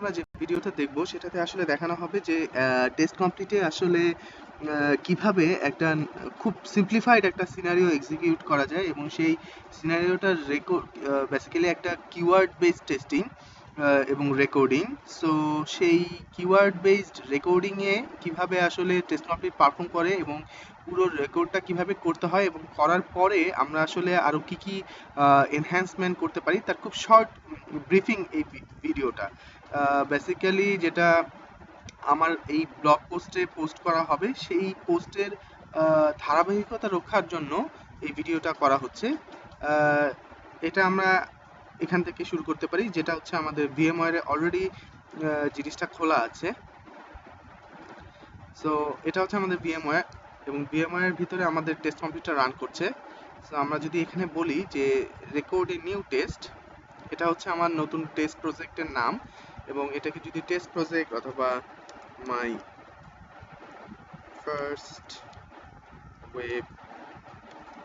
আমরা যে ভিডিওটা দেখব সেটাতে আসলে দেখানো হবে যে টেস্ট কমপ্লিটে আসলে কিভাবে একটা খুব সিম্পলিফাইড একটা সিনারিও এক্সিকিউট করা যায় এবং সেই সিনারিওটার রেকর্ড বেসিক্যালি একটা কিওয়ার্ড বেসড টেস্টিং এবং রেকর্ডিং। সো সেই কিওয়ার্ড বেসড রেকর্ডিংয়ে কিভাবে আসলে টেস্ট কমপ্লিট পারফর্ম করে এবং পুরো রেকর্ডটা কিভাবে করতে হয় এবং করার পরে আমরা আসলে আরও কি কি এনহ্যান্সমেন্ট করতে পারি তার খুব শর্ট ব্রিফিং এই ভিডিওটা। বেসিক্যালি যেটা আমার এই ব্লগ পোস্টে পোস্ট করা হবে সেই পোস্টের ধারাবাহিকতা রক্ষার জন্য এই ভিডিওটা করা হচ্ছে। এটা আমরা এখান থেকে শুরু করতে পারি, যেটা হচ্ছে আমাদের ভিএমওয়্যারে অলরেডি জিনিসটা খোলা আছে। সো এটা হচ্ছে আমাদের ভিএমওয়্যার এবং ভিএমওয়্যারের ভিতরে আমাদের টেস্ট কমপ্লিটটা রান করছে। সো আমরা যদি এখানে বলি যে রেকর্ড এ নিউ টেস্ট, এটা হচ্ছে আমার নতুন টেস্ট প্রজেক্টের নাম এবং এটাকে যদি টেস্ট প্রজেক্ট অথবা মাই ফার্স্ট ওয়েব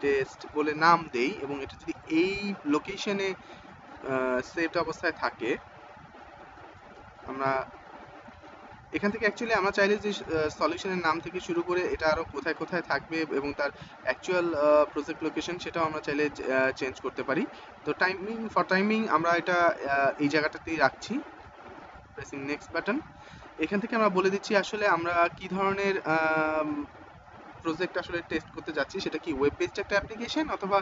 টেস্ট বলে নাম দেই এবং এটা যদি এই লোকেশনে সেভড অবস্থায় থাকে, আমরা এখান থেকে অ্যাকচুয়ালি আমরা চাইলে যে সলিউশনের নাম থেকে শুরু করে এটা আরও কোথায় কোথায় থাকবে এবং তার অ্যাকচুয়াল প্রজেক্ট লোকেশন সেটাও আমরা চাইলে চেঞ্জ করতে পারি। তো টাইমিং আমরা এটা এই জায়গাটাতেই রাখছি, প্রেসিং নেক্সট বাটন। এখান থেকে আমরা বলে দিচ্ছি আসলে আমরা কি ধরনের প্রজেক্ট আসলে টেস্ট করতে যাচ্ছি, সেটা কি ওয়েব বেসড একটা অ্যাপ্লিকেশন অথবা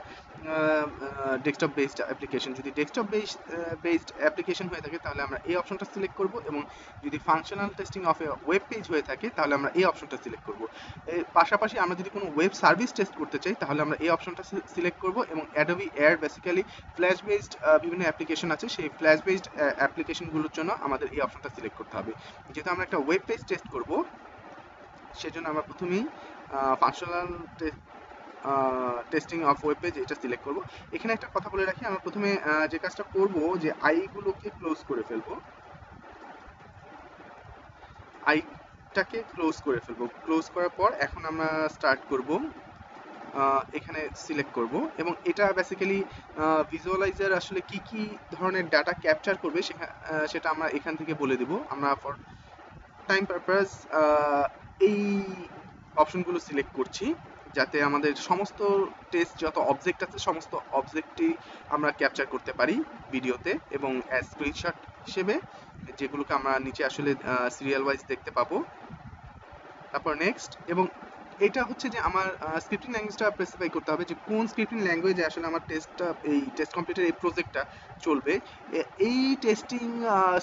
ডেস্কটপ বেসড অ্যাপ্লিকেশন। যদি ডেস্কটপ বেসড অ্যাপ্লিকেশন হয়ে থাকে তাহলে আমরা এই অপশনটা সিলেক্ট করব এবং যদি functional testing of A web page হয়ে থাকে তাহলে আমরা এই অপশনটা সিলেক্ট করব। এর পাশাপাশি আমরা যদি কোনো ওয়েব সার্ভিস টেস্ট করতে চাই তাহলে আমরা এই অপশনটা সিলেক্ট করব এবং Adobe air basically flash based বিভিন্ন অ্যাপ্লিকেশন আছে, সেই ফ্ল্যাশ বেসড অ্যাপ্লিকেশনগুলোর জন্য আমাদের এই অপশনটা সিলেক্ট করতে হবে। যেহেতু আমরা একটা ওয়েব পেজ টেস্ট করব সেজন্য আমরা প্রথমেই functional testing of web page এটা সিলেক্ট করব। এখানে একটা কথা বলে রাখি, আমরা প্রথমে যে কাজটা করব যে আইগুলোকে ক্লোজ করে ফেলবো, আইটাকে ক্লোজ করে ফেলবো। ক্লোজ করার পর এখন আমরা স্টার্ট করব, এখানে সিলেক্ট করব এবং এটা বেসিক্যালি ভিজুয়ালাইজার আসলে কি কি ধরনের ডাটা ক্যাপচার করবে সেটা আমরা এখান থেকে বলে দিব। আমরা ফর টাইম পারপাস এই অপশনগুলো সিলেক্ট করছি যাতে আমাদের সমস্ত টেস্ট যত অবজেক্ট আছে সমস্ত অবজেক্টই আমরা ক্যাপচার করতে পারি ভিডিওতে এবং অ্যাজ স্ক্রিনশট হিসেবে, যেগুলোকে আমরা নিচে আসলে সিরিয়াল ওয়াইজ দেখতে পাবো। তারপর নেক্সট, এবং এটা হচ্ছে যে আমার স্ক্রিপ্টিং ল্যাঙ্গুয়েজটা স্পেসিফাই করতে হবে যে কোন স্ক্রিপ্টিং ল্যাঙ্গুয়েজে আসলে আমার এই টেস্ট কমপ্লিটের এই প্রজেক্টটা চলবে। এই টেস্টিং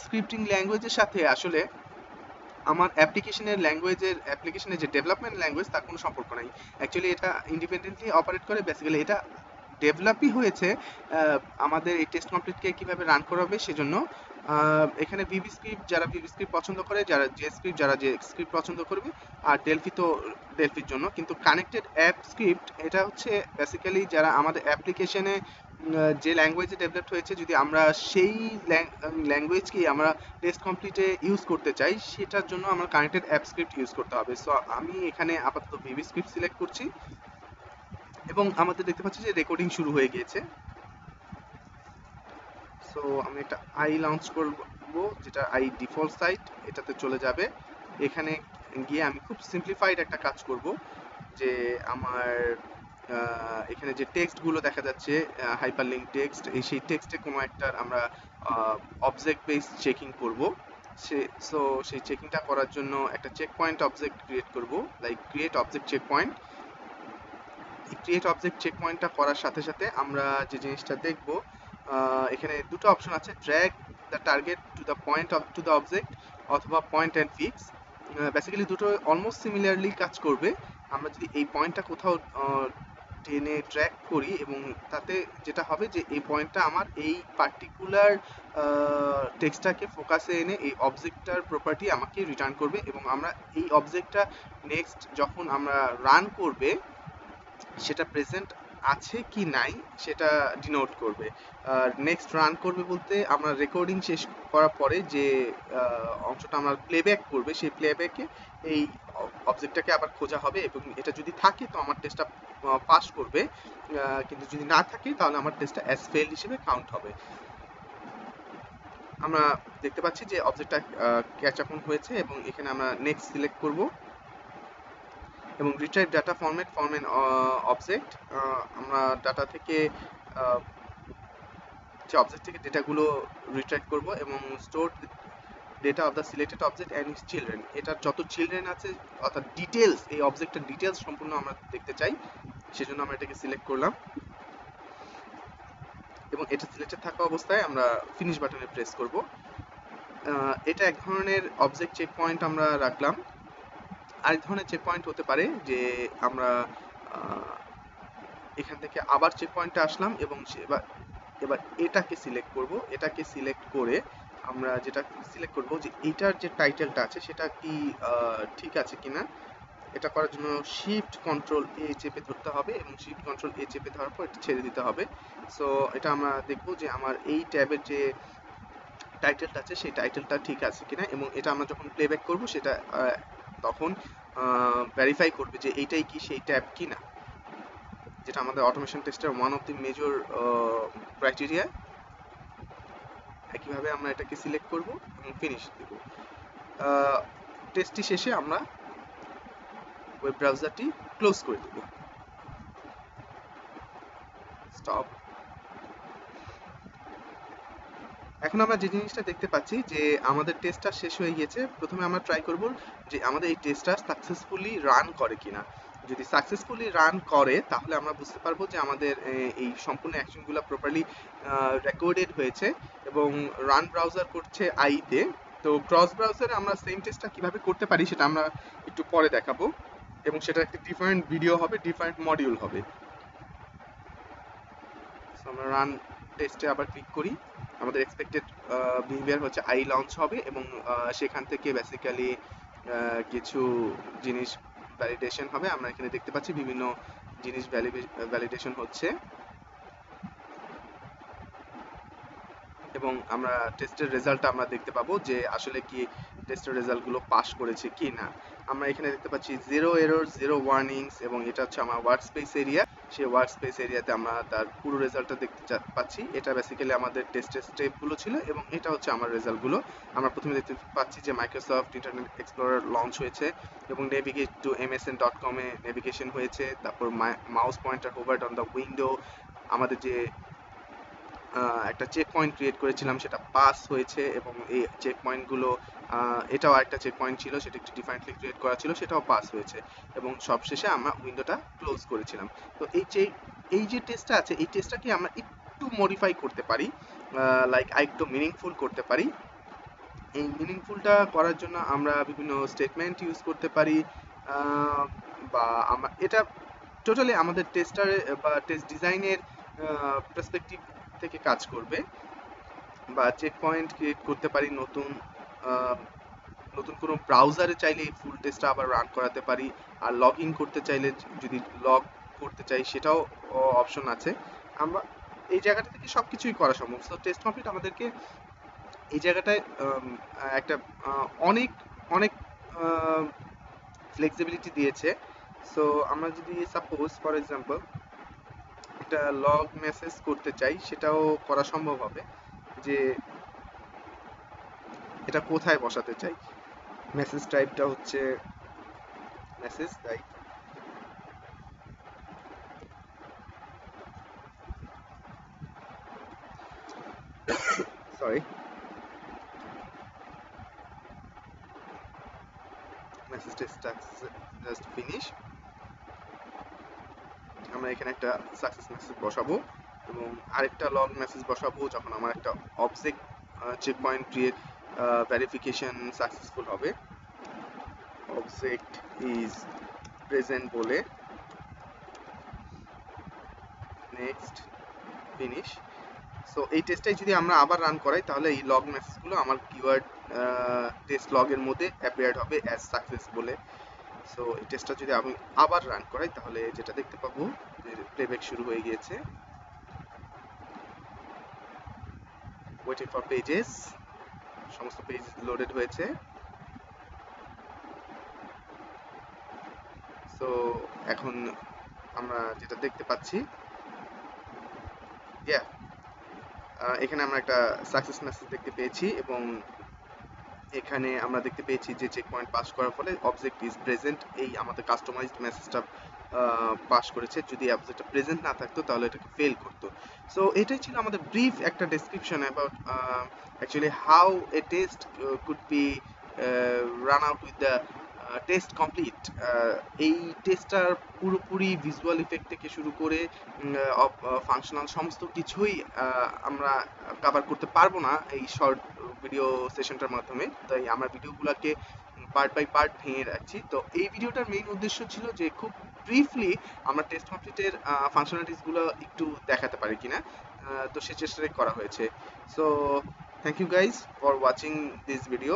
স্ক্রিপ্টিং ল্যাঙ্গুয়েজের সাথে আসলে আমার অ্যাপ্লিকেশনের যে ডেভেলপমেন্ট ল্যাঙ্গুয়েজ তার কোনো সম্পর্ক নাই। অ্যাকচুয়ালি এটা ইন্ডিপেন্ডেন্টলি অপারেট করে, বেসিক্যালি এটা ডেভেলপই হয়েছে আমাদের এই টেস্ট কমপ্লিটকে কিভাবে রান করাবে সেজন্য। এখানে ভিবি স্ক্রিপ্ট যারা ভিবি স্ক্রিপ্ট পছন্দ করে, যারা জে স্ক্রিপ্ট যারা জে স্ক্রিপ্ট পছন্দ করবে, আর ডেলফি তো ডেলফির জন্য। কিন্তু কানেক্টেড অ্যাপ স্ক্রিপ্ট এটা হচ্ছে বেসিক্যালি যারা আমাদের অ্যাপ্লিকেশনে যে ল্যাঙ্গুয়েজে ডেভেলপড হয়েছে যদি আমরা সেই ল্যাঙ্গুয়েজকেই আমরা টেস্ট কমপ্লিটে ইউজ করতে চাই সেটার জন্য আমরা কানেক্টেড অ্যাপ স্ক্রিপ্ট ইউজ করতে হবে। সো আমি এখানে আপাতত ভিবি স্ক্রিপ্ট সিলেক্ট করছি এবং আমাদের দেখতে পাচ্ছি যে রেকর্ডিং শুরু হয়ে গিয়েছে। সো আমি একটা আই লঞ্চ করব, যেটা আই ডিফল্ট সাইট, এটাতে চলে যাবে। এখানে গিয়ে আমি খুব সিম্পলিফাইড একটা কাজ করব যে আমার এখানে যে টেক্সটগুলো দেখা যাচ্ছে হাইপারলিঙ্ক টেক্সট, সেই টেক্সটে কোনো একটা আমরা অবজেক্ট বেস চেকিং করব। সো সেই চেকিংটা করার জন্য একটা চেক পয়েন্ট অবজেক্ট ক্রিয়েট করব, like create object checkpoint. Create object চেক পয়েন্টটা করার সাথে সাথে আমরা যে জিনিসটা দেখব, এখানে দুটো অপশন আছে, drag the target to the point to the object অথবা পয়েন্ট অ্যান্ড ফিক্স। বেসিক্যালি দুটো অলমোস্ট সিমিলারলি কাজ করবে। আমরা যদি এই পয়েন্টটা কোথাও টেনে ট্র্যাক করি এবং তাতে যেটা হবে যে এই পয়েন্টটা আমার এই পার্টিকুলার টেক্সটটাকে ফোকাসে এনে এই অবজেক্টটার প্রপার্টি আমাকে রিটার্ন করবে এবং আমরা এই অবজেক্টটা নেক্সট যখন আমরা রান করবে সেটা প্রেজেন্ট আছে কি নাই সেটা ডিনোট করবে। আর নেক্সট রান করবে বলতে আমরা রেকর্ডিং শেষ করার পরে যে অংশটা আমরা প্লেব্যাক করবে সেই প্লেব্যাকে এই অবজেক্টটাকে আবার খোঁজা হবে এবং এটা যদি থাকে তো আমার টেস্টটা পাস করবে, কিন্তু যদি না থাকে তাহলে আমার টেস্টটা অ্যাজ ফেল হিসেবে কাউন্ট হবে। আমরা দেখতে পাচ্ছি যে অবজেক্টটা ক্যাচ আপ হয়েছে এবং এখানে আমরা নেক্সট সিলেক্ট করব এবং retrieve data format form an object. আমরা ডাটা থেকে যে অবজেক্ট থেকে ডেটাগুলো রিট্রাইভ করব এবং store data of the selected object and his children. এটার যত চিলড্রেন আছে অর্থাৎ ডিটেলস, এই অবজেক্টের ডিটেলস সম্পূর্ণ আমরা দেখতে চাই, সেজন্য আমরা এটাকে সিলেক্ট করলাম এবং এটা সিলেক্টেড থাকা অবস্থায় আমরা ফিনিশ বাটনে প্রেস করব। এটা এক ধরনের অবজেক্ট চেক পয়েন্ট আমরা রাখলাম। আরেক ধরনের চেক পয়েন্ট হতে পারে যে আমরা এখান থেকে আবার চেক পয়েন্টে আসলাম এবং এবার এটাকে সিলেক্ট করব। এটাকে সিলেক্ট করে আমরা যেটা সিলেক্ট করব যে এটার যে টাইটেলটা আছে সেটা কি ঠিক আছে কিনা। এটা করার জন্য শিফট কন্ট্রোল এ চেপে ধরতে হবে এবং শিফট কন্ট্রোল এ চেপে ধরার পর এটা ছেড়ে দিতে হবে। সো এটা আমরা দেখব যে আমার এই ট্যাবের যে টাইটেলটা আছে সেই টাইটেলটা ঠিক আছে কিনা, এবং এটা আমরা যখন প্লেব্যাক করব সেটা তখন ভেরিফাই করবে যে এইটাই কি সেই ট্যাব কিনা, যেটা আমাদের অটোমেশন টেস্টের one of the major criteria. একইভাবে আমরা এটাকে সিলেক্ট করব এবং ফিনিশ দেব। টেস্টটি শেষে আমরা ওয়েব ব্রাউজারটি ক্লোজ করে দেব। স্টপ। এখন আমরা যে জিনিসটা দেখতে পাচ্ছি যে আমাদের টেস্টটা শেষ হয়ে গিয়েছে। প্রথমে আমরা ট্রাই করব যে আমাদের এই টেস্টটা সাকসেসফুলি রান করে কিনা। যদি সাকসেসফুলি রান করে তাহলে আমরা বুঝতে পারবো যে আমাদের এই সম্পূর্ণ অ্যাকশনগুলো প্রপারলি রেকর্ডেড হয়েছে এবং রান ব্রাউজার করছে আইতে। তো ক্রস ব্রাউজারে আমরা সেম টেস্টটা কিভাবে করতে পারি সেটা আমরা একটু পরে দেখাবো এবং সেটা একটা ডিফারেন্ট ভিডিও হবে, ডিফারেন্ট মডিউল হবে। আমরা রান টেস্টে আবার ক্লিক করি। আমাদের এক্সপেক্টেড বিহেভিয়ার হচ্ছে আই লঞ্চ হবে এবং সেখান থেকে বেসিক্যালি কিছু জিনিস ভ্যালিডেশন হবে। আমরা এখানে দেখতে পাচ্ছি বিভিন্ন জিনিস ভ্যালিডেশন হচ্ছে এবং আমরা টেস্টের রেজাল্টটা আমরা দেখতে পাবো যে আসলে কি টেস্টের রেজাল্টগুলো পাস করেছে কি না। আমরা এখানে দেখতে পাচ্ছি 0 এরর 0 ওয়ার্নিংস এবং এটা হচ্ছে আমার ওয়ার্ক স্পেস এরিয়া। সেই ওয়ার্ক স্পেস এরিয়াতে আমরা তার পুরো রেজাল্টটা দেখতে পাচ্ছি। এটা বেসিক্যালি আমাদের টেস্টের স্টেপগুলো ছিল এবং এটা হচ্ছে আমার রেজাল্টগুলো। আমরা প্রথমে দেখতে পাচ্ছি যে মাইক্রোসফট ইন্টারনেট এক্সপ্লোরার লঞ্চ হয়েছে এবং নেভিগেট টু msn.com এ নেভিগেশন হয়েছে। তারপর mouse pointer hovered on the window, আমাদের যে একটা চেক পয়েন্ট ক্রিয়েট করেছিলাম সেটা পাস হয়েছে এবং এই চেক পয়েন্টগুলো এটাও একটা চেক পয়েন্ট ছিল, সেটা একটু ডিফারেন্টলি ক্রিয়েট করা ছিল, সেটাও পাস হয়েছে এবং সবশেষে আমরা উইন্ডোটা ক্লোজ করেছিলাম। তো এই যে টেস্টটা আছে এই টেস্টটাকে আমরা একটু মডিফাই করতে পারি, লাইক একটু মিনিংফুল করতে পারি। এই মিনিংফুলটা করার জন্য আমরা বিভিন্ন স্টেটমেন্ট ইউজ করতে পারি বা আমরা এটা টোটালি আমাদের টেস্টার বা টেস্ট ডিজাইনের পার্সপেক্টিভ থেকে কাজ করবে। বা চেক পয়েন্ট ক্রিয়েট করতে পারি নতুন নতুন কোনো ব্রাউজারে চাইলে এই ফুল টেস্টটা আবার রান করাতে পারি। আর লগ ইন করতে চাইলে যদি লগ করতে চাই সেটাও অপশন আছে। আমরা এই জায়গাটা থেকে সব কিছুই করা সম্ভব। সো টেস্ট কমপ্লিট আমাদেরকে এই জায়গাটায় একটা অনেক অনেক ফ্লেক্সিবিলিটি দিয়েছে। সো আমরা যদি সাপোজ ফর এক্সাম্পল একটা লগ মেসেজ করতে চাই সেটাও করা সম্ভব হবে, যে এটা কোথায় বসাতে চাই। মেসেজ টাইপটা হচ্ছে message type, sorry message just finish. আমরা এখানে একটা সাকসেস মেসেজ বসাবো এবং আরেকটা লগ মেসেজ বসাবো যখন আমার একটা object checkpoint create verification successful হবে। অবজেক্ট ইজ প্রেজেন্ট বলে নেক্সট ফিনিশ। সো এই টেস্টটাই যদি আমরা আবার রান করাই তাহলে এই লগ মেসেজগুলো আমার কিওয়ার্ড টেস্ট লগের মধ্যে অ্যাপিয়ার্ড হবে অ্যাজ সাকসেস বলে। সো এই টেস্টটা যদি আমি আবার রান করাই তাহলে যেটা দেখতে পাবো যে প্লেব্যাক শুরু হয়ে গিয়েছে। ওয়েটিং ফর পেজেস, সমস্ত পেজ লোডেড হয়েছে। সো এখন আমরা যেটা দেখতে পাচ্ছি, এখানে আমরা একটা সাকসেস মেসেজ দেখতে পেয়েছি এবং এখানে আমরা দেখতে পেয়েছি যে চেক পয়েন্ট পাস করার ফলে অবজেক্ট ইজ প্রেজেন্ট, এই আমাদের কাস্টমাইজড মেসেজটা পাস করেছে। যদি অবজেক্টটা প্রেজেন্ট না থাকতো তাহলে এটাকে ফেল করতো। সো এটাই ছিল আমাদের ব্রিফ একটা description about actually how A test could be run out with the test complete. এই টেস্টটার পুরোপুরি ভিজুয়াল ইফেক্ট থেকে শুরু করে ফাংশনাল সমস্ত কিছুই আমরা কভার করতে পারবো না এই শর্ট ভিডিও সেশনটার মাধ্যমে, তাই আমরা ভিডিওগুলোকে পার্ট বাই পার্ট ভেঙে রাখছি। তো এই ভিডিওটার মেইন উদ্দেশ্য ছিল যে খুব ব্রিফলি আমরা টেস্ট কমপ্লিটের ফাংশনালিটিসগুলো একটু দেখাতে পারি কিনা, তো সে চেষ্টাটাই করা হয়েছে। So thank you guys for watching this video.